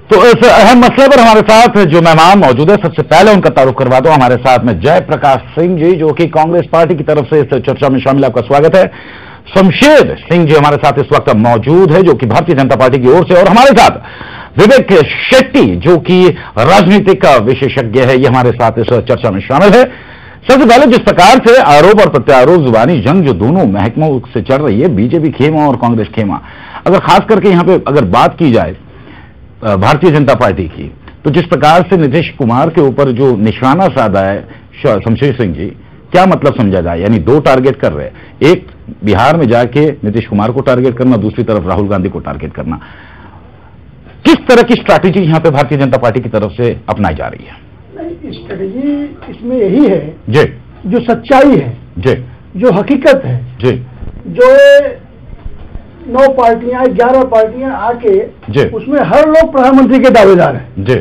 तो इस अहम मसले पर हमारे साथ जो मेहमान मौजूद है, सबसे पहले उनका तारुफ करवा दो। हमारे साथ में जयप्रकाश सिंह जी, जो कि कांग्रेस पार्टी की तरफ से इस चर्चा में शामिल, आपका स्वागत है। शमशेर सिंह जी हमारे साथ इस वक्त मौजूद है, जो कि भारतीय जनता पार्टी की ओर से, और हमारे साथ विवेक शेट्टी, जो कि राजनीतिक विशेषज्ञ है, ये हमारे साथ इस चर्चा में शामिल है। सबसे पहले जिस प्रकार से आरोप और प्रत्यारोप, जुबानी जंग जो दोनों महकमों से चल रही है, बीजेपी खेमा और कांग्रेस खेमा, अगर खास करके यहां पे अगर बात की जाए भारतीय जनता पार्टी की, तो जिस प्रकार से नीतीश कुमार के ऊपर जो निशाना साधा है शमशेर सिंह जी, क्या मतलब समझा जाए? यानी दो टारगेट कर रहे हैं, एक बिहार में जाके नीतीश कुमार को टारगेट करना, दूसरी तरफ राहुल गांधी को टारगेट करना। किस तरह की स्ट्रैटेजी यहां पे भारतीय जनता पार्टी की तरफ से अपनाई जा रही है? नहीं, स्ट्रैटेजी इसमें यही है जी, जो सच्चाई है जी, जो हकीकत है जी, जो 9 पार्टियां 11 पार्टियां आके उसमें हर लोग प्रधानमंत्री के दावेदार हैं जी,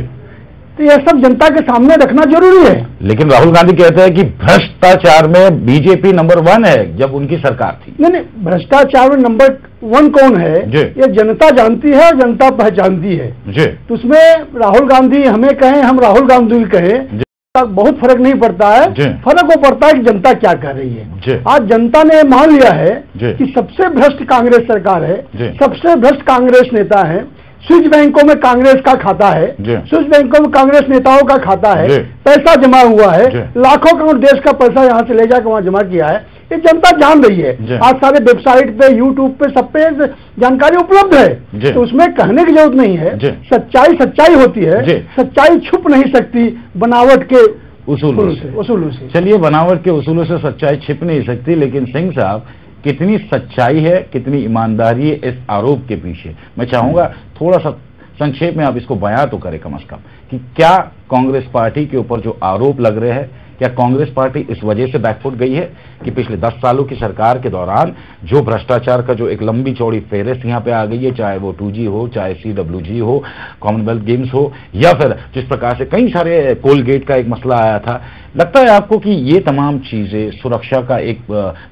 तो यह सब जनता के सामने रखना जरूरी है। लेकिन राहुल गांधी कहते हैं कि भ्रष्टाचार में बीजेपी नंबर 1 है, जब उनकी सरकार थी। नहीं, भ्रष्टाचार में नंबर 1 कौन है ये जनता जानती है और जनता पहचानती है जी। तो उसमें राहुल गांधी हमें कहें, हम राहुल गांधी कहें, बहुत फर्क नहीं पड़ता है। फर्क वो पड़ता है कि जनता क्या कर रही है। आज जनता ने मान लिया है कि सबसे भ्रष्ट कांग्रेस सरकार है, सबसे भ्रष्ट कांग्रेस नेता है। स्विस बैंकों में कांग्रेस का खाता है, स्विस बैंकों में कांग्रेस नेताओं का खाता है, पैसा जमा हुआ है, लाखों करोड़ देश का पैसा यहाँ से ले जाकर वहां जमा किया है। ये जनता जान रही है, आज सारे वेबसाइट पे, यूट्यूब पे, सब पे जानकारी उपलब्ध है, तो उसमें कहने की जरूरत नहीं है। सच्चाई सच्चाई होती है, सच्चाई छुप नहीं सकती बनावट के उसूलों से। चलिए, बनावट के उसूलों से सच्चाई छिप नहीं सकती, लेकिन सिंह साहब, कितनी सच्चाई है, कितनी ईमानदारी है इस आरोप के पीछे? मैं चाहूंगा थोड़ा सा संक्षेप में आप इसको बयां तो करें कम से कम, कि क्या कांग्रेस पार्टी के ऊपर जो आरोप लग रहे हैं, क्या कांग्रेस पार्टी इस वजह से बैकफुट गई है कि पिछले 10 सालों की सरकार के दौरान जो भ्रष्टाचार का जो एक लंबी चौड़ी फेहरिस्त यहां पे आ गई है, चाहे वो 2G हो, चाहे CWG हो, कॉमनवेल्थ गेम्स हो, या फिर जिस प्रकार से कई सारे कोलगेट का एक मसला आया था, लगता है आपको कि ये तमाम चीजें सुरक्षा का एक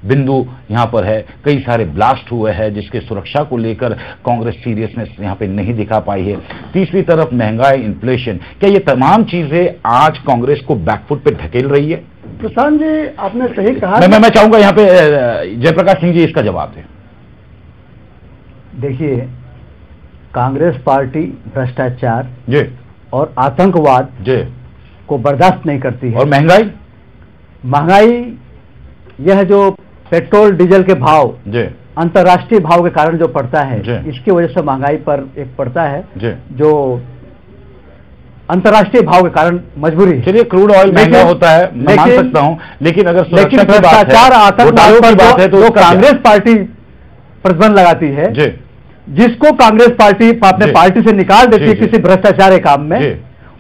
बिंदु यहां पर है? कई सारे ब्लास्ट हुए हैं जिसके सुरक्षा को लेकर कांग्रेस सीरियसनेस यहां पे नहीं दिखा पाई है। तीसरी तरफ महंगाई, इन्फ्लेशन, क्या ये तमाम चीजें आज कांग्रेस को बैकफुट पे ढकेल रही है? प्रशांत जी, आपने सही कहा। मैं चाहूंगा यहाँ पे जयप्रकाश सिंह जी इसका जवाब दें। देखिए, कांग्रेस पार्टी भ्रष्टाचार जी और आतंकवाद जी को बर्दाश्त नहीं करती है। और महंगाई, यह जो पेट्रोल डीजल के भाव जी अंतर्राष्ट्रीय भाव के कारण जो पड़ता है, इसकी वजह से महंगाई पर एक पड़ता है जो अंतर्राष्ट्रीय भाव के कारण मजबूरी है। चलिए, क्रूड ऑयल महंगा होता है, मैं मान सकता हूं, लेकिन अगर भ्रष्टाचार, आतंकवाद पर बात है तो कांग्रेस पार्टी प्रतिबंध लगाती है, जिसको कांग्रेस पार्टी अपने पार्टी से निकाल देती है किसी भ्रष्टाचार के काम में,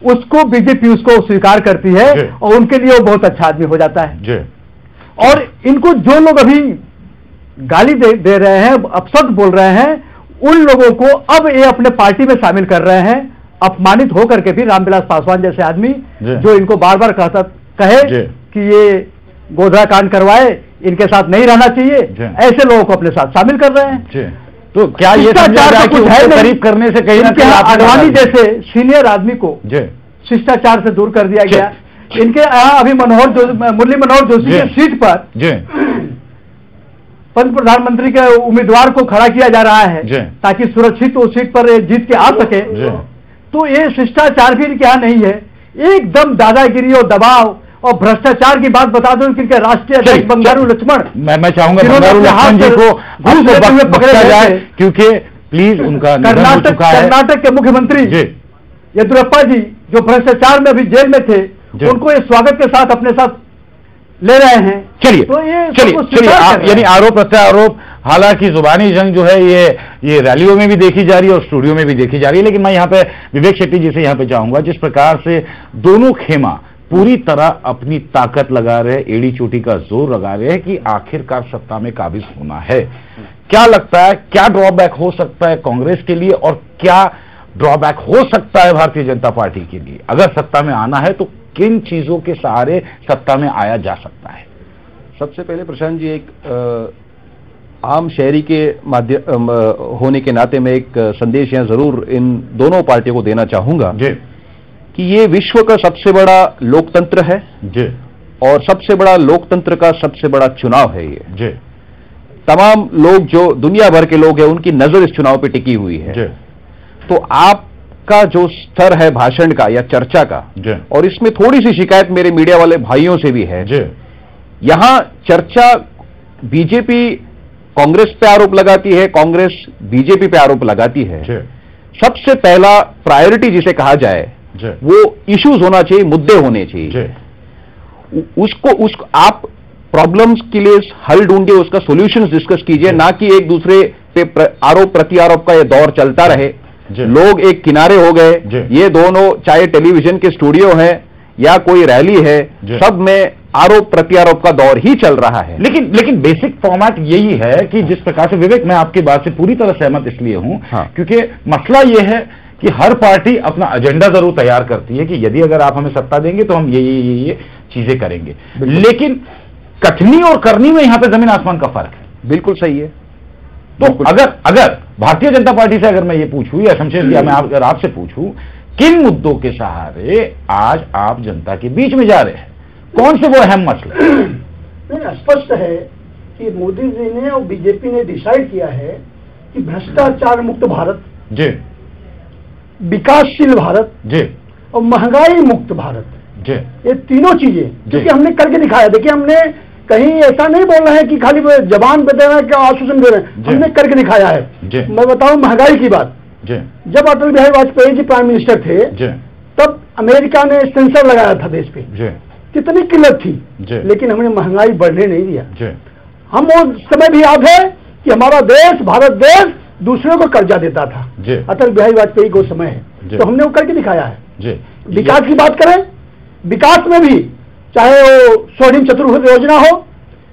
उसको बीजेपी उसको स्वीकार करती है और उनके लिए वो बहुत अच्छा आदमी हो जाता है। और इनको जो लोग अभी गाली दे रहे हैं, अपशब्द बोल रहे हैं, उन लोगों को अब ये अपने पार्टी में शामिल कर रहे हैं, अपमानित होकर के भी। रामविलास पासवान जैसे आदमी जो इनको बार बार कहे कि ये गोधरा कांड करवाए, इनके साथ नहीं रहना चाहिए, ऐसे लोगों को अपने साथ शामिल कर रहे हैं। तो क्या ये कुछ है करीब करने से कहीं ना कहीं आडवाणी जैसे सीनियर आदमी को शिष्टाचार से दूर कर दिया गया। इनके यहाँ अभी मुरली मनोहर जोशी की सीट पर प्रधानमंत्री के उम्मीदवार को खड़ा किया जा रहा है ताकि सुरक्षित उस सीट पर जीत के आ सके। तो ये शिष्टाचार भी इनके यहाँ नहीं है, एकदम दादागिरी और दबाव और भ्रष्टाचार की बात बता दो कि राष्ट्रीय अध्यक्ष बंगारू लक्ष्मण, मैं चाहूंगा बंगारू लक्ष्मण जी को पकड़ा जाए, क्योंकि प्लीज उनका कर्नाटक के मुख्यमंत्री येदियुरप्पा जी जो भ्रष्टाचार में अभी जेल में थे, उनको ये स्वागत के साथ अपने साथ ले रहे हैं। चलिए, यानी आरोप प्रत्यारोप, हालांकि जुबानी जंग जो है ये रैलियों में भी देखी जा रही है और स्टूडियो में भी देखी जा रही है, लेकिन मैं यहाँ पे विवेक शेट्टी जी से यहाँ पे चाहूंगा, जिस प्रकार से दोनों खेमा पूरी तरह अपनी ताकत लगा रहे हैं, एड़ी चोटी का जोर लगा रहे हैं कि आखिरकार सत्ता में काबिज होना है, क्या लगता है क्या ड्रॉबैक हो सकता है कांग्रेस के लिए और क्या ड्रॉबैक हो सकता है भारतीय जनता पार्टी के लिए? अगर सत्ता में आना है तो किन चीजों के सहारे सत्ता में आया जा सकता है? सबसे पहले प्रशांत जी, एक आम शहरी के माध्यम होने के नाते मैं एक संदेश यहाँ जरूर इन दोनों पार्टियों को देना चाहूंगा कि ये विश्व का सबसे बड़ा लोकतंत्र है और सबसे बड़ा लोकतंत्र का सबसे बड़ा चुनाव है ये। तमाम लोग जो दुनिया भर के लोग हैं उनकी नजर इस चुनाव पे टिकी हुई है। तो आपका जो स्तर है भाषण का या चर्चा का, और इसमें थोड़ी सी शिकायत मेरे मीडिया वाले भाइयों से भी है, यहां चर्चा बीजेपी कांग्रेस पे आरोप लगाती है, कांग्रेस बीजेपी पे आरोप लगाती है। सबसे पहला प्रायोरिटी जिसे कहा जाए वो इश्यूज होना चाहिए, मुद्दे होने चाहिए। उसको आप प्रॉब्लम्स के लिए हल ढूंढिए, उसका सॉल्यूशंस डिस्कस कीजिए, ना कि एक दूसरे पे आरोप प्रत्यारोप का ये दौर चलता रहे। लोग एक किनारे हो गए, ये दोनों चाहे टेलीविजन के स्टूडियो हैं या कोई रैली है, सब में आरोप प्रत्यारोप का दौर ही चल रहा है। लेकिन बेसिक फॉर्मेट यही है कि जिस प्रकार से विवेक, मैं आपकी बात से पूरी तरह सहमत इसलिए हूं क्योंकि मसला यह है कि हर पार्टी अपना एजेंडा जरूर तैयार करती है कि यदि अगर आप हमें सत्ता देंगे तो हम ये चीजें करेंगे, लेकिन कथनी और करनी में यहां पे जमीन आसमान का फर्क है। बिल्कुल सही है। तो अगर भारतीय जनता पार्टी से अगर मैं ये पूछूं या शमशेर जी मैं अगर आपसे पूछूं, किन मुद्दों के सहारे आज आप जनता के बीच में जा रहे हैं, कौन से वो अहम मसले? स्पष्ट है कि मोदी जी ने और बीजेपी ने डिसाइड किया है कि भ्रष्टाचार मुक्त भारत, विकासशील भारत और महंगाई मुक्त भारत, ये तीनों चीजें क्योंकि हमने करके दिखाया। देखिए, हमने कहीं ऐसा नहीं बोल रहे हैं कि खाली जबान पे दे रहे हैं, क्या आश्वासन दे रहे हैं, हमने करके दिखाया है। मैं बताऊं महंगाई की बात, जब अटल बिहारी वाजपेयी जी प्राइम मिनिस्टर थे तब अमेरिका ने सेंसर लगाया था देश पे, कितनी किल्लत थी, लेकिन हमने महंगाई बढ़ने नहीं दिया। हम वो समय भी याद है कि हमारा देश, भारत देश दूसरे को कर्जा देता था, अटल बिहारी वाजपेयी को समय है, तो हमने वो करके दिखाया है। विकास की बात करें, विकास में भी चाहे वो स्वर्णिम चतुर्भुज योजना हो,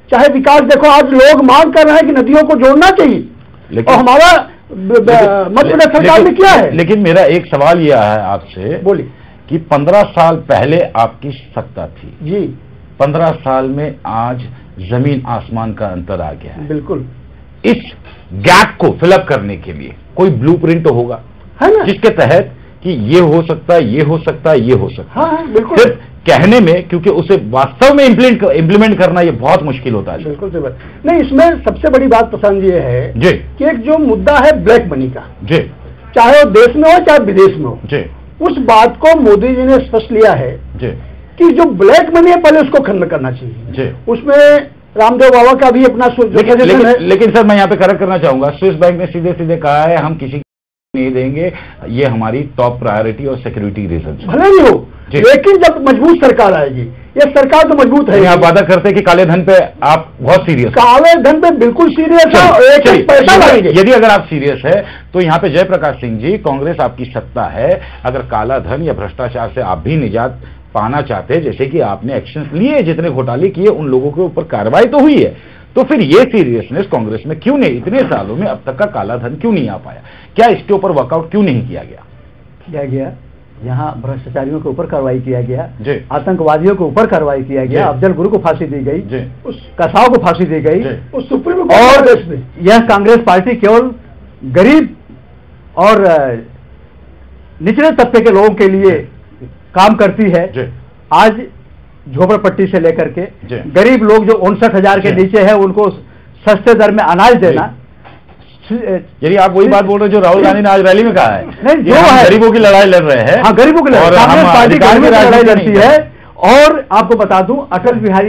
चाहे विकास, देखो आज लोग मांग कर रहे हैं कि नदियों को जोड़ना चाहिए, और हमारा मध्य प्रदेश सरकार ने किया है। लेकिन मेरा एक सवाल यह है आपसे, बोलिए, कि 15 साल पहले आपकी सत्ता थी जी, 15 साल में आज जमीन आसमान का अंतर आ गया है। बिल्कुल। इस गैप को फिलअप करने के लिए कोई ब्लूप्रिंट होगा, है ना, जिसके तहत कि ये हो सकता है, ये हो सकता है, ये हो सकता है। हाँ, बिल्कुल। सिर्फ कहने में, क्योंकि उसे वास्तव में इम्प्लीमेंट करना ये बहुत मुश्किल होता है। बिल्कुल सही बात। नहीं, इसमें सबसे बड़ी बात पसंद ये है कि एक जो मुद्दा है ब्लैक मनी का, चाहे वो देश में हो चाहे विदेश में हो, उस बात को मोदी जी ने स्पष्ट लिया है कि जो ब्लैक मनी है पहले उसको खत्म करना चाहिए। उसमें रामदेव बाबा का भी अपना लेकिन सर मैं यहाँ पे करेक्ट करना चाहूंगा, स्विस बैंक ने सीधे सीधे कहा है हम किसी नहीं देंगे, ये हमारी टॉप प्रायोरिटी और सिक्योरिटी रीजन। भले नहीं हो, लेकिन जब मजबूत सरकार आएगी, ये सरकार तो मजबूत है। आप वादा करते हैं कि काले धन पे आप बहुत सीरियस? काले धन पे बिल्कुल सीरियस है, एक पैसा लगेंगे। यदि अगर आप सीरियस है तो यहाँ पे जयप्रकाश सिंह जी, कांग्रेस आपकी सत्ता है, अगर काला धन या भ्रष्टाचार से आप भी निजात पाना चाहते हैं, जैसे कि आपने एक्शन लिए, जितने घोटाले किए उन लोगों के ऊपर कार्रवाई तो हुई है, तो फिर ये सीरियसनेस कांग्रेस में क्यों नहीं, इतने सालों में अब तक का काला धन क्यों नहीं आ पाया? क्या इसके ऊपर वर्कआउट क्यों नहीं किया गया? यहाँ भ्रष्टाचारियों के ऊपर कार्रवाई किया गया, आतंकवादियों के ऊपर कार्रवाई किया गया, अफजल गुरु को फांसी दी गई, उस कसाव को फांसी दी गई, उस सुप्रीम कोर्ट में। यह कांग्रेस पार्टी केवल गरीब और निचले तबके के लोगों के लिए काम करती है। आज झोपड़पट्टी से लेकर के गरीब लोग जो 59,000 के नीचे है, उनको सस्ते दर में अनाज देना। यदि आप वही बात बोल रहे जो राहुल गांधी ने आज रैली में कहा है, नहीं, जो है गरीबों की लड़ाई लड़ रहे हैं। हाँ, गरीबों की लड़ाई, कांग्रेस पार्टी गरीबों की लड़ाई लड़ती है। और आपको बता दूं,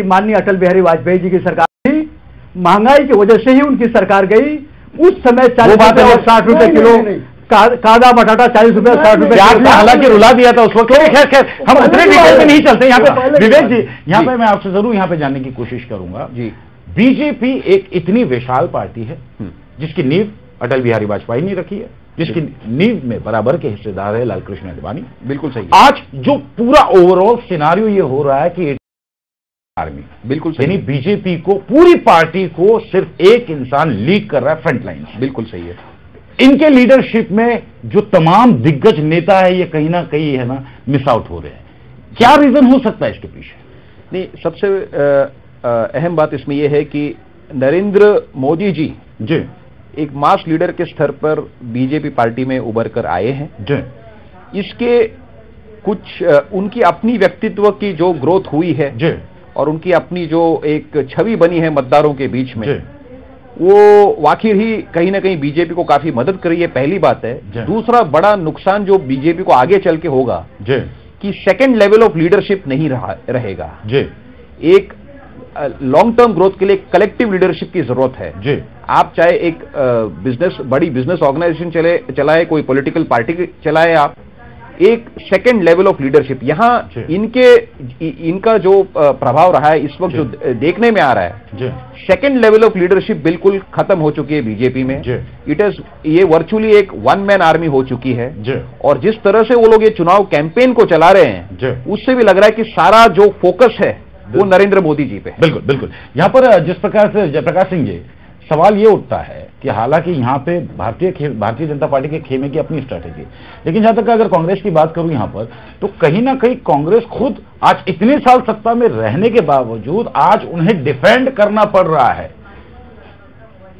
माननीय अटल बिहारी वाजपेयी जी की सरकार थी, महंगाई की वजह से ही उनकी सरकार गई। उस समय 40 और 60 रुपए किलो कादा बटाटा 40 रुपए 60 रुपए, हालांकि रुला दिया था उस वक्त। खैर हम इतने डिटेल में नहीं चलते यहाँ पे। विवेक जी, यहाँ पे मैं आपसे जरूर यहाँ पे जानने की कोशिश करूंगा जी, बीजेपी एक इतनी विशाल पार्टी है जिसकी नींव अटल बिहारी वाजपेयी ने रखी है, जिसकी नींव में बराबर के हिस्सेदार है लाल कृष्ण आडवाणी। बिल्कुल सही। आज जो पूरा ओवरऑल सिनारियो ये हो रहा है कि आर्मी, बिल्कुल सही, यानी बीजेपी को, पूरी पार्टी को सिर्फ एक इंसान लीड कर रहा है फ्रंट लाइन। बिल्कुल सही है। इनके लीडरशिप में जो तमाम दिग्गज नेता है, ये कहीं ना कहीं है ना मिस आउट हो रहे हैं। क्या रीजन हो सकता है इसके पीछे? नहीं, सबसे अहम बात इसमें यह है कि नरेंद्र मोदी जी जी एक मास लीडर के स्तर पर बीजेपी पार्टी में उभर कर आए हैं जी। इसके कुछ उनकी अपनी व्यक्तित्व की जो ग्रोथ हुई है जी और उनकी अपनी जो एक छवि बनी है मतदारों के बीच में, जी वो वाकई ही कहीं ना कहीं बीजेपी को काफी मदद कर रही है, पहली बात है। दूसरा बड़ा नुकसान जो बीजेपी को आगे चल के होगा जी कि सेकंड लेवल ऑफ लीडरशिप नहीं रहेगा जी। एक लॉन्ग टर्म ग्रोथ के लिए कलेक्टिव लीडरशिप की जरूरत है जी। आप चाहे एक बड़ी बिजनेस ऑर्गेनाइजेशन चलाए, कोई पॉलिटिकल पार्टी चलाए, आप एक सेकंड लेवल ऑफ लीडरशिप यहां इनका जो प्रभाव रहा है इस वक्त जो देखने में आ रहा है, सेकंड लेवल ऑफ लीडरशिप बिल्कुल खत्म हो चुकी है बीजेपी में। ये वर्चुअली एक वन मैन आर्मी हो चुकी है और जिस तरह से वो लोग ये चुनाव कैंपेन को चला रहे हैं उससे भी लग रहा है कि सारा जो फोकस है वो नरेंद्र मोदी जी पे। बिल्कुल बिल्कुल। यहां पर जिस प्रकार से जयप्रकाश सिंह जी, सवाल ये उठता है कि हालांकि यहां पे भारतीय जनता पार्टी के खेमे की अपनी स्ट्रैटेजी, लेकिन जहां तक अगर कांग्रेस की बात करूं यहां पर, तो कहीं ना कहीं कांग्रेस खुद आज इतने साल सत्ता में रहने के बावजूद आज उन्हें डिफेंड करना पड़ रहा है।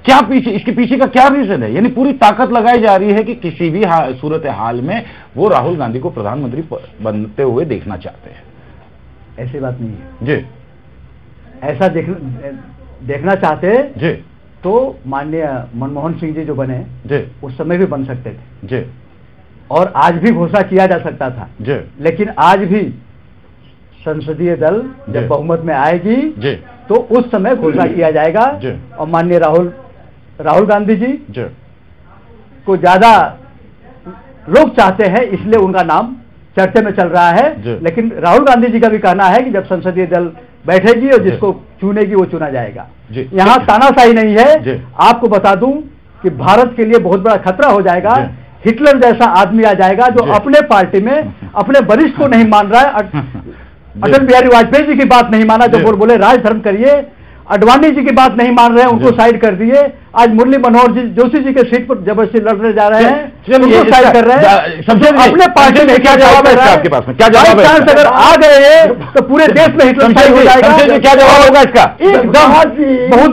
क्या इसके पीछे का क्या रीजन है? यानी पूरी ताकत लगाई जा रही है कि किसी भी सूरत हाल में वो राहुल गांधी को प्रधानमंत्री बनते हुए देखना चाहते हैं। ऐसी बात नहीं है जी। ऐसा देखना चाहते जी तो माननीय मनमोहन सिंह जी जो बने जी उस समय भी बन सकते थे जी, और आज भी घोषणा किया जा सकता था जी। लेकिन आज भी संसदीय दल जब बहुमत में आएगी जी तो उस समय घोषणा किया जाएगा जी। और माननीय राहुल गांधी जी को ज्यादा लोग चाहते हैं इसलिए उनका नाम चर्चे में चल रहा है। लेकिन राहुल गांधी जी का भी कहना है कि जब संसदीय दल बैठेगी और जिसको चुनेगी वो चुना जाएगा। यहाँ तानाशाही नहीं है। आपको बता दूं कि भारत के लिए बहुत बड़ा खतरा हो जाएगा। हिटलर जैसा आदमी आ जाएगा जो अपने पार्टी में अपने वरिष्ठ को नहीं मान रहा है। अटल बिहारी वाजपेयी जी की बात नहीं माना जो बोले राजधर्म करिए, अडवाणी जी की बात नहीं मान रहे हैं, उनको साइड कर दिए। आज मुरली मनोहर जोशी जी के सीट पर जबरदस्ती लड़ने जा रहे हैं, उनको साइड कर रहे हैं। अपने पार्टी में क्या जवाब है आपके पास में? क्या जवाब है? अगर आ गए तो पूरे देश में हिटलर हो जाएगा। क्या जवाब होगा इसका? एकदम बहुत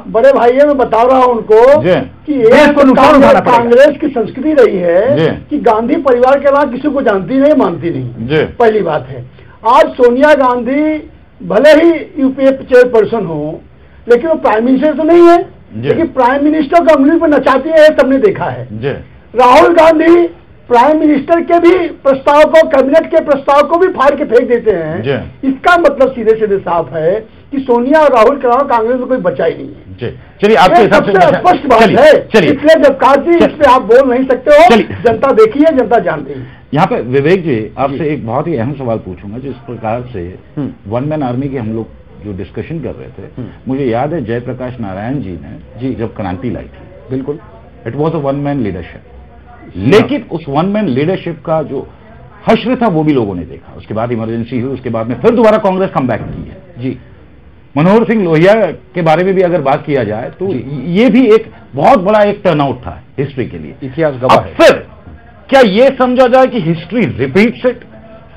बड़े भाई है। मैं बता रहा हूं उनको कि देश को नुकसान उठाना पड़ेगा। कांग्रेस की संस्कृति रही है कि गांधी परिवार के बाद किसी को जानती नहीं, मानती नहीं। पहली बात है। आज सोनिया गांधी भले ही यूपीए चेयरपर्सन हो लेकिन वो प्राइम मिनिस्टर तो नहीं है, लेकिन प्राइम मिनिस्टर को उंगली पर नचाती है सबने देखा है। राहुल गांधी प्राइम मिनिस्टर के भी प्रस्ताव को, कैबिनेट के प्रस्ताव को भी फाड़ के फेंक देते हैं। इसका मतलब सीधे सीधे साफ है कि सोनिया और राहुल के अलावा कांग्रेस में कोई बचा ही नहीं है। चलिए आपके हिसाब से स्पष्ट बात है। इसलिए जब काजी इस पे आप बोल नहीं सकते हो। जनता देखी है, जनता जानती है। यहाँ पे विवेक जी आपसे एक बहुत ही अहम सवाल पूछूंगा। जिस प्रकार से वन मैन आर्मी की हम लोग जो डिस्कशन कर रहे थे, मुझे याद है जयप्रकाश नारायण जी ने जब क्रांति लाई थी, बिल्कुल it was a one man leadership, लेकिन उस वन मैन लीडरशिप का जो हश्र था वो भी लोगों ने देखा। उसके बाद इमरजेंसी हुई, उसके बाद में फिर दोबारा कांग्रेस कम बैक की है जी। मनोहर सिंह लोहिया के बारे में भी अगर बात किया जाए तो ये भी एक बहुत बड़ा एक टर्नआउट था हिस्ट्री के लिए, इतिहास गवाह है। फिर क्या ये समझा जाए कि हिस्ट्री रिपीट्स इट?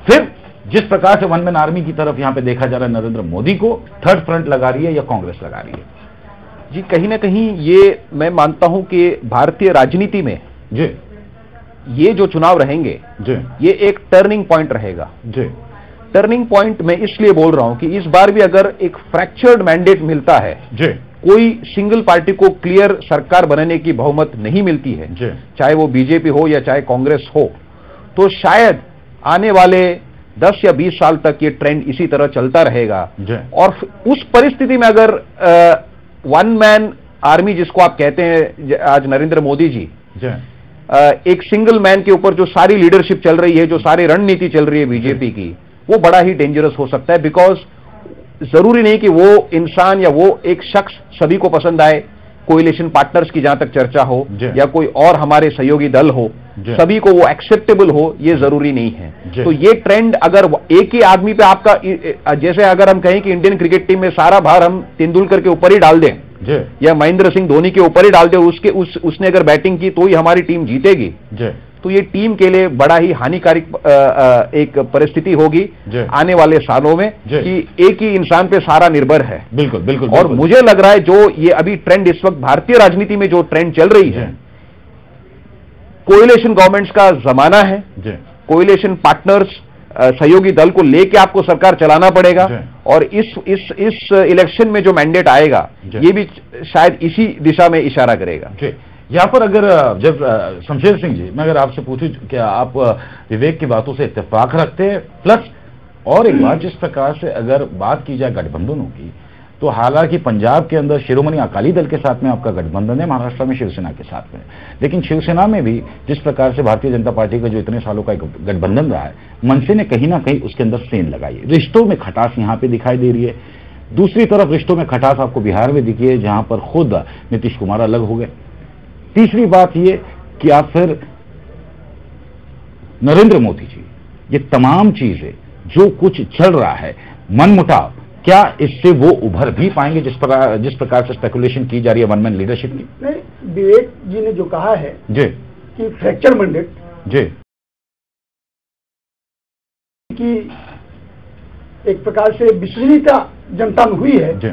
फिर जिस प्रकार से वन मैन आर्मी की तरफ यहां पे देखा जा रहा है, नरेंद्र मोदी को थर्ड फ्रंट लगा रही है या कांग्रेस लगा रही है? जी कहीं ना कहीं ये मैं मानता हूं कि भारतीय राजनीति में जी ये जो चुनाव रहेंगे जी ये एक टर्निंग पॉइंट रहेगा जी। टर्निंग पॉइंट मैं इसलिए बोल रहा हूं कि इस बार भी अगर एक फ्रैक्चर्ड मैंडेट मिलता है जी, कोई सिंगल पार्टी को क्लियर सरकार बनाने की बहुमत नहीं मिलती है, चाहे वो बीजेपी हो या चाहे कांग्रेस हो, तो शायद आने वाले 10 या 20 साल तक ये ट्रेंड इसी तरह चलता रहेगा। और उस परिस्थिति में अगर वन मैन आर्मी जिसको आप कहते हैं आज नरेंद्र मोदी जी, एक सिंगल मैन के ऊपर जो सारी लीडरशिप चल रही है, जो सारी रणनीति चल रही है बीजेपी की, वो बड़ा ही डेंजरस हो सकता है। बिकॉज जरूरी नहीं कि वो इंसान या वो एक शख्स सभी को पसंद आए। कोएलिशन पार्टनर्स की जहां तक चर्चा हो या कोई और हमारे सहयोगी दल हो, सभी को वो एक्सेप्टेबल हो, ये जरूरी नहीं है। तो ये ट्रेंड अगर एक ही आदमी पे आपका, जैसे अगर हम कहें कि इंडियन क्रिकेट टीम में सारा भार हम तेंदुलकर के ऊपर ही डाल दें या महेंद्र सिंह धोनी के ऊपर ही डाल दें, उसने अगर बैटिंग की तो ही हमारी टीम जीतेगी, तो ये टीम के लिए बड़ा ही हानिकारक एक परिस्थिति होगी आने वाले सालों में कि एक ही इंसान पे सारा निर्भर है। बिल्कुल बिल्कुल। और मुझे लग रहा है जो ये अभी ट्रेंड इस वक्त भारतीय राजनीति में जो ट्रेंड चल रही है, कोएलिशन गवर्नमेंट्स का जमाना है, कोएलिशन पार्टनर्स, सहयोगी दल को लेके आपको सरकार चलाना पड़ेगा, और इस इलेक्शन में जो मैंडेट आएगा ये भी शायद इसी दिशा में इशारा करेगा। यहाँ पर अगर जब शमशेर सिंह जी, मैं अगर आपसे पूछूं क्या आप विवेक की बातों से इत्तेफाक रखते हैं? प्लस और एक बात, जिस प्रकार से अगर बात की जाए गठबंधनों की, तो हालांकि पंजाब के अंदर शिरोमणि अकाली दल के साथ में आपका गठबंधन है, महाराष्ट्र में शिवसेना के साथ में, लेकिन शिवसेना में भी जिस प्रकार से भारतीय जनता पार्टी का जो इतने सालों का गठबंधन रहा है, मनसे ने कहीं ना कहीं उसके अंदर सेंध लगाई है। रिश्तों में खटास यहाँ पे दिखाई दे रही है। दूसरी तरफ रिश्तों में खटास आपको बिहार में दिखी है, जहां पर खुद नीतीश कुमार अलग हो गए। तीसरी बात ये कि आप फिर नरेंद्र मोदी जी, ये तमाम चीजें जो कुछ चल रहा है, मनमुटाव, क्या इससे वो उभर भी पाएंगे जिस प्रकार से स्पेकुलेशन की जा रही है वन मैन लीडरशिप की? नहीं, विवेक जी ने जो कहा है जी कि फ्रैक्चर मैंडेट जी कि एक प्रकार से विश्वसनीयता जनता में हुई है जी,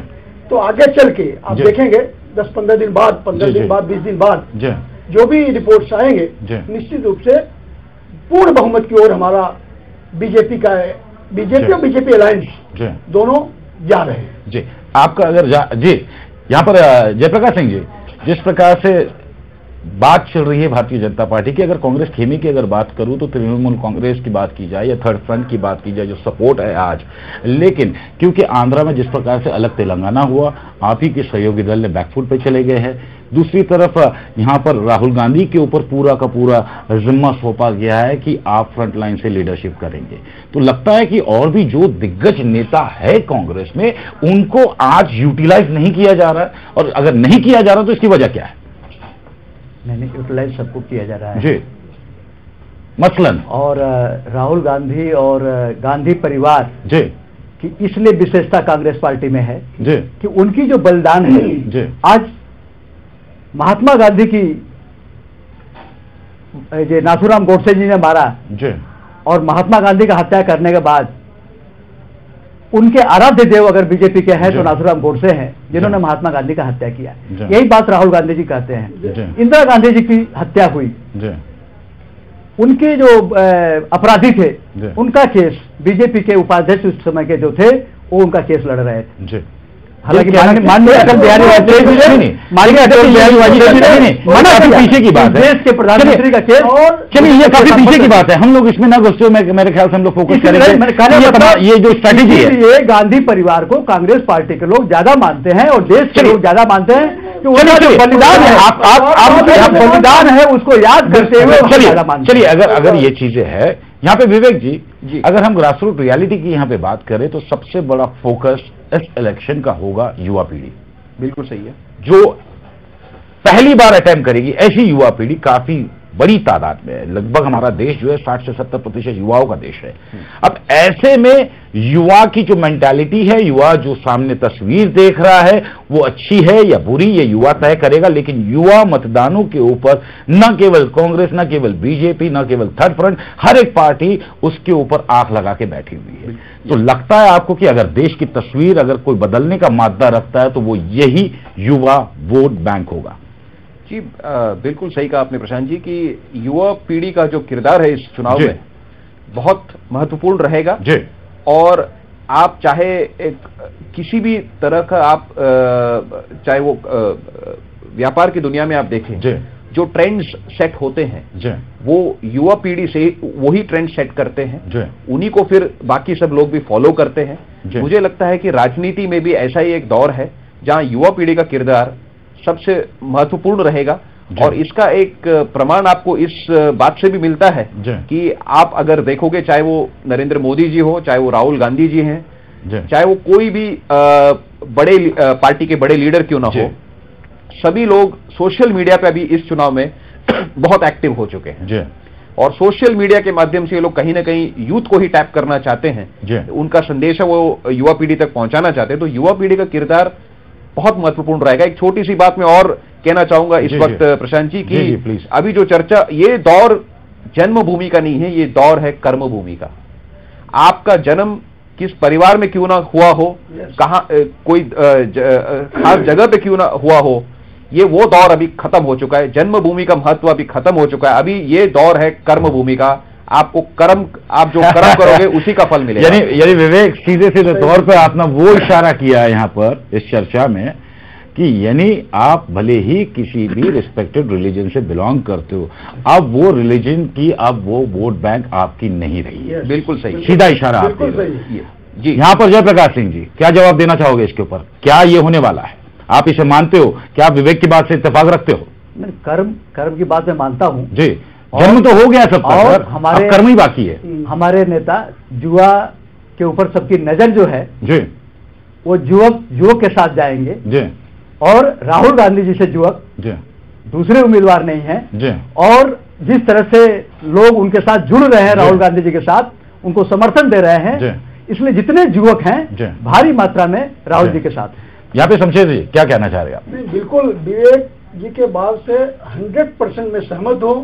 तो आगे चल के आप देखेंगे 10-15 दिन बाद, 15 दिन बाद, 20 दिन बाद जो भी रिपोर्ट्स आएंगे, निश्चित रूप से पूर्ण बहुमत की ओर हमारा बीजेपी और बीजेपी अलायंस दोनों जा रहे हैं। जी, आपका अगर जी यहाँ पर जयप्रकाश सिंह जी, जिस प्रकार से बात चल रही है भारतीय जनता पार्टी की, अगर कांग्रेस खेमे की अगर बात करूं तो तृणमूल कांग्रेस की बात की जाए या थर्ड फ्रंट की बात की जाए, जो सपोर्ट है आज, लेकिन क्योंकि आंध्रा में जिस प्रकार से अलग तेलंगाना हुआ, आप ही के सहयोगी दल ने बैकफुट पे चले गए हैं। दूसरी तरफ यहां पर राहुल गांधी के ऊपर पूरा का पूरा जिम्मा सौंपा गया है कि आप फ्रंट लाइन से लीडरशिप करेंगे। तो लगता है कि और भी जो दिग्गज नेता है कांग्रेस में, उनको आज यूटिलाइज नहीं किया जा रहा है, और अगर नहीं किया जा रहा तो इसकी वजह क्या है? नहीं, यूटिलाइज सबको किया जा रहा है जी, मसलन और राहुल गांधी और गांधी परिवार जी की इसलिए विशेषता कांग्रेस पार्टी में है जी कि उनकी जो बलिदान है जी, आज महात्मा गांधी की जो नाथूराम गोडसे जी ने मारा जी, और महात्मा गांधी का हत्या करने के बाद उनके आराध्य देव अगर बीजेपी के हैं तो नाथूराम गोडसे हैं, जिन्होंने महात्मा गांधी का हत्या किया। यही बात राहुल गांधी जी कहते हैं। इंदिरा गांधी जी की हत्या हुई, उनके जो अपराधी थे उनका केस बीजेपी के उपाध्यक्ष उस समय के जो थे वो उनका केस लड़ रहे थे। हालांकि माननीय अटल बिहारी वाजपेयी पीछे की बात है, देश के प्रधानमंत्री का केस, चलिए ये काफी पीछे की बात है, हम लोग इसमें ना घुसते, मेरे ख्याल से हम लोग फोकस करेंगे। ये जो स्ट्रैटेजी है, ये गांधी परिवार को कांग्रेस पार्टी के लोग ज्यादा मानते हैं और देश के लोग ज्यादा मानते हैं कि उनका जो बलिदान है, आप बलिदान है उसको याद करते हुए। चलिए अगर ये चीजें है यहाँ पे विवेक जी, अगर हम ग्रासरूट रियलिटी की यहाँ पे बात करें तो सबसे बड़ा फोकस इस इलेक्शन का होगा युवा पीढ़ी। बिल्कुल सही है, जो पहली बार अटेम्प्ट करेगी, ऐसी युवा पीढ़ी काफी बड़ी तादाद में है। लगभग हमारा देश जो है 60 से 70% युवाओं का देश है। अब ऐसे में युवा की जो मेंटालिटी है, युवा जो सामने तस्वीर देख रहा है, वो अच्छी है या बुरी, ये युवा तय करेगा। लेकिन युवा मतदानों के ऊपर न केवल कांग्रेस, न केवल बीजेपी, न केवल थर्ड फ्रंट, हर एक पार्टी उसके ऊपर आंख लगा के बैठी हुई है। तो लगता है आपको कि अगर देश की तस्वीर अगर कोई बदलने का मादा रखता है तो वो यही युवा वोट बैंक होगा? जी, बिल्कुल सही कहा आपने प्रशांत जी कि युवा पीढ़ी का जो किरदार है इस चुनाव में बहुत महत्वपूर्ण रहेगा जी। और आप चाहे किसी भी तरह का आप चाहे वो व्यापार की दुनिया में आप देखें जी, जो ट्रेंड्स सेट होते हैं जी, वो युवा पीढ़ी से वही ट्रेंड सेट करते हैं जी, उन्हीं को फिर बाकी सब लोग भी फॉलो करते हैं। मुझे लगता है कि राजनीति में भी ऐसा ही एक दौर है जहां युवा पीढ़ी का किरदार सबसे महत्वपूर्ण रहेगा। और इसका एक प्रमाण आपको इस बात से भी मिलता है कि आप अगर देखोगे, चाहे वो नरेंद्र मोदी जी हो, चाहे वो राहुल गांधी जी हैं, चाहे वो कोई भी बड़े पार्टी के बड़े लीडर क्यों ना हो, सभी लोग सोशल मीडिया पे अभी इस चुनाव में बहुत एक्टिव हो चुके हैं। और सोशल मीडिया के माध्यम से ये लोग कहीं ना कहीं यूथ को ही टैप करना चाहते हैं, उनका संदेश है वो युवा पीढ़ी तक पहुंचाना चाहते हैं। तो युवा पीढ़ी का किरदार बहुत महत्वपूर्ण रहेगा। एक छोटी सी बात मैं और कहना चाहूंगा इस वक्त प्रशांत जी की अभी जो चर्चा, ये दौर जन्मभूमि का नहीं है, ये दौर है कर्मभूमि का। आपका जन्म किस परिवार में क्यों ना हुआ हो, कहाँ कोई खास जगह पे क्यों ना हुआ हो, ये वो दौर अभी खत्म हो चुका है। जन्मभूमि का महत्व अभी खत्म हो चुका है। अभी ये दौर है कर्मभूमि का। आपको कर्म, आप जो कर्म करोगे उसी का फल मिलेगा। यानी विवेक, सीधे सीधे तौर पे आपने वो इशारा किया है यहाँ पर इस चर्चा में कि यानी आप भले ही किसी भी रिस्पेक्टेड रिलीजन से बिलोंग करते हो, अब वो रिलीजन की अब वो वोट बैंक आपकी नहीं रही है। बिल्कुल सही, सीधा इशारा आप दे रहे हैं जी। यहाँ पर जयप्रकाश सिंह जी क्या जवाब देना चाहोगे इसके ऊपर? क्या ये होने वाला है? आप इसे मानते हो? क्या आप विवेक की बात से इत्तेफाक रखते हो? कर्म की बात मैं मानता हूँ जी। जन्म तो हो गया सबका, और हमारे कर्म ही बाकी है। हमारे नेता जुआ के ऊपर सबकी नजर जो है जी, वो युवक के साथ जाएंगे जी, और राहुल गांधी जी से युवक जी दूसरे उम्मीदवार नहीं है जी। और जिस तरह से लोग उनके साथ जुड़ रहे हैं राहुल गांधी जी के साथ, उनको समर्थन दे रहे हैं, इसलिए जितने युवक हैं भारी मात्रा में राहुल जी के साथ। यहाँ पे शमशेर जी क्या कहना चाह रहे हैं आप? बिल्कुल विवेक जी के बात से 100% में सहमत हूँ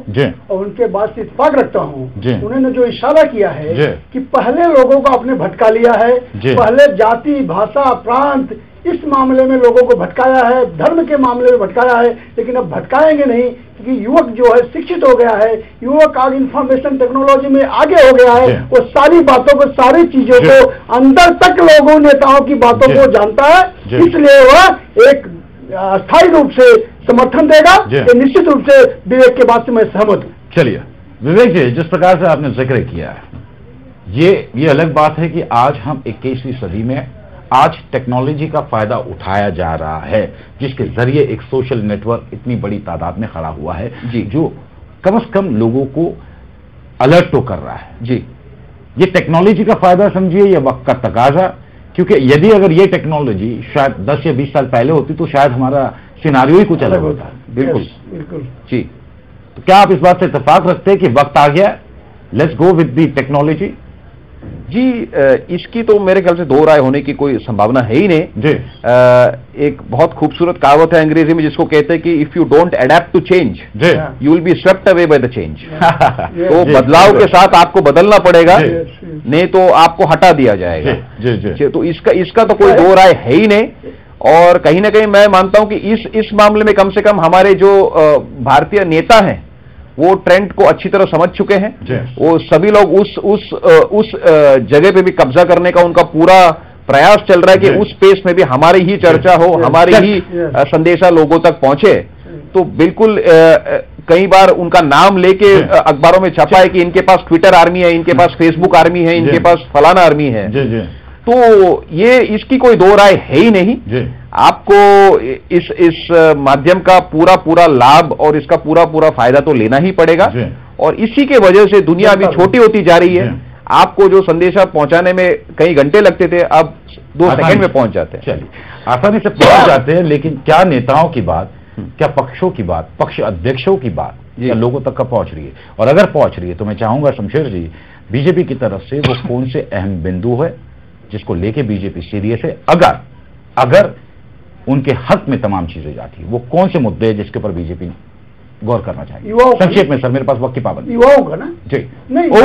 और उनके बात से इत्तेफाक रखता हूँ। उन्होंने जो इशारा किया है कि पहले लोगों को आपने भटका लिया है, पहले जाति, भाषा, प्रांत, इस मामले में लोगों को भटकाया है, धर्म के मामले में भटकाया है, लेकिन अब भटकाएंगे नहीं, क्योंकि युवक जो है शिक्षित हो गया है, युवक आज इंफॉर्मेशन टेक्नोलॉजी में आगे हो गया है, वो सारी बातों को, सारी चीजों को अंदर तक लोगों, नेताओं की बातों को जानता है, इसलिए वह एक स्थायी रूप से समर्थन देगा। निश्चित रूप से विवेक के बात से मैं सहमत हूँ। चलिए विवेक जी, जिस प्रकार से आपने जिक्र किया है, ये अलग बात है कि आज हम 21वीं सदी में आज टेक्नोलॉजी का फायदा उठाया जा रहा है, जिसके जरिए एक सोशल नेटवर्क इतनी बड़ी तादाद में खड़ा हुआ है जी, जो कम से कम लोगों को अलर्ट तो कर रहा है जी। ये टेक्नोलॉजी का फायदा समझिए या वक्त का तकाजा, क्योंकि यदि अगर ये टेक्नोलॉजी शायद 10 या 20 साल पहले होती तो शायद हमारा सिनारियो ही कुछ अलग होता। बिल्कुल बिल्कुल जी। तो क्या आप इस बात से इत्तेफाक रखते हैं कि वक्त आ गया, let's go with the technology? जी, इसकी तो मेरे ख्याल से दो राय होने की कोई संभावना है ही नहीं जी। एक बहुत खूबसूरत कहावत है अंग्रेजी में जिसको कहते हैं कि if you don't adapt to change you will be swept away by the change. तो बदलाव के साथ आपको बदलना पड़ेगा, नहीं तो आपको हटा दिया जाएगा जी। तो इसका तो कोई दो राय है ही नहीं। और कहीं ना कहीं मैं मानता हूं कि इस मामले में कम से कम हमारे जो भारतीय नेता हैं वो ट्रेंड को अच्छी तरह समझ चुके हैं। वो सभी लोग उस जगह पे भी कब्जा करने का उनका पूरा प्रयास चल रहा है कि उस स्पेस में भी हमारी ही चर्चा हो, हमारी ही संदेशा लोगों तक पहुंचे। तो बिल्कुल कई बार उनका नाम लेके अखबारों में छपा है कि इनके पास ट्विटर आर्मी है, इनके पास फेसबुक आर्मी है, इनके पास फलाना आर्मी है। तो ये इसकी कोई दो राय है ही नहीं। आपको इस माध्यम का पूरा लाभ और इसका पूरा फायदा तो लेना ही पड़ेगा। और इसी के वजह से दुनिया अभी छोटी होती जा रही है। आपको जो संदेशा पहुंचाने में कई घंटे लगते थे, अब 2 सेकंड में पहुंच जाते हैं। चलिए, आसानी से पहुंच जाते हैं। लेकिन क्या नेताओं की बात, क्या पक्षों की बात, पक्ष अध्यक्षों की बात या लोगों तक का पहुंच रही है? और अगर पहुंच रही है तो मैं चाहूंगा शमशेर जी, बीजेपी की तरफ से वो कौन से अहम बिंदु है जिसको लेके बीजेपी सीरियस है? अगर उनके हक में तमाम चीजें जाती है, वो कौन से मुद्दे हैं जिसके ऊपर बीजेपी गौर करना चाहिए? संक्षेप में सर, मेरे पास वक्त की पाबंदी। युवाओं का ना जी नहीं,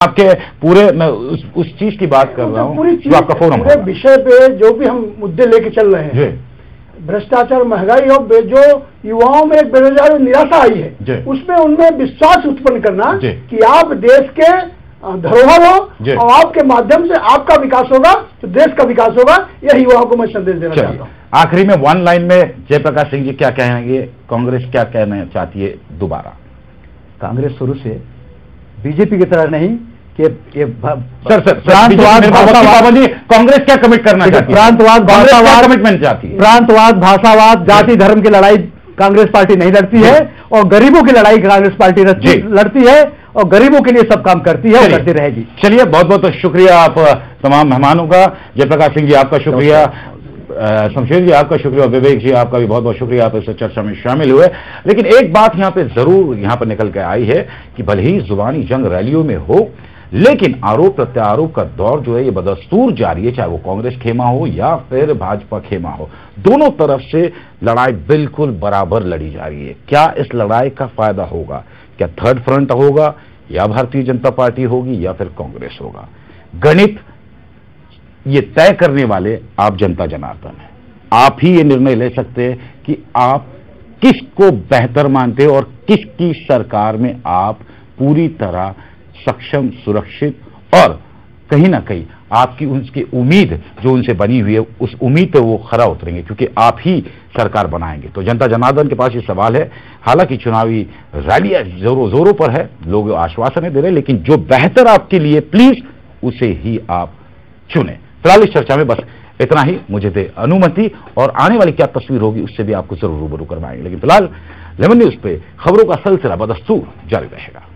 आपके पूरे मैं उस चीज की बात कर रहा हूँ जो आपका फोरम है। विषय पे जो भी हम मुद्दे लेके चल रहे हैं, भ्रष्टाचार, महंगाई और जो युवाओं में एक बेरोजगारी निराशा आई है, उसमें उनमें विश्वास उत्पन्न करना कि आप देश के धरोहर हो और आपके माध्यम से आपका विकास होगा तो देश का विकास होगा। यही युवाओं को मैं संदेश देना चाहता हूँ। आखिरी में वन लाइन में जयप्रकाश सिंह जी क्या कहेंगे? कांग्रेस क्या कहना चाहती है? दोबारा, कांग्रेस शुरू से बीजेपी की तरह नहीं कि ये प्रांतवाद, भाषावाद, कांग्रेस क्या कमिट करना चाहती है? प्रांतवाद, भाषावाद कमिटमेंट चाहती है। प्रांतवाद, भाषावाद, जाति धर्म की लड़ाई कांग्रेस पार्टी नहीं लड़ती है, और गरीबों की लड़ाई कांग्रेस पार्टी लड़ती है और गरीबों के लिए सब काम करती है और करती रहेगी। चलिए, बहुत बहुत शुक्रिया आप तमाम मेहमानों का। जयप्रकाश सिंह जी आपका शुक्रिया, शमशेर जी आपका शुक्रिया, विवेक जी आपका भी बहुत बहुत शुक्रिया, आप इस चर्चा में शामिल हुए। लेकिन एक बात यहाँ पे जरूर यहाँ पर निकल के आई है कि भले ही जुबानी जंग रैलियों में हो, लेकिन आरोप प्रत्यारोप का दौर जो है ये बदस्तूर जारी है, चाहे वो कांग्रेस खेमा हो या फिर भाजपा खेमा हो। दोनों तरफ से लड़ाई बिल्कुल बराबर लड़ी जा रही है। क्या इस लड़ाई का फायदा होगा? क्या थर्ड फ्रंट होगा, या भारतीय जनता पार्टी होगी, या फिर कांग्रेस होगा। गणित ये तय करने वाले आप जनता जनार्दन हैं। आप ही ये निर्णय ले सकते हैं कि आप किसको बेहतर मानते हो और किसकी सरकार में आप पूरी तरह सक्षम, सुरक्षित और कहीं ना कहीं आपकी उनकी उम्मीद जो उनसे बनी हुई है उस उम्मीद पे वो खरा उतरेंगे, क्योंकि आप ही सरकार बनाएंगे। तो जनता जनार्दन के पास ये सवाल है। हालांकि चुनावी रैलियां जोरों पर है, लोग आश्वासन दे रहे हैं, लेकिन जो बेहतर आपके लिए प्लीज उसे ही आप चुने। फिलहाल इस चर्चा में बस इतना ही, मुझे दे अनुमति, और आने वाली क्या तस्वीर होगी उससे भी आपको जरूर रूबरू करवाएंगे। लेकिन फिलहाल लेमन न्यूज पे खबरों का सिलसिला बदस्तूर जारी रहेगा।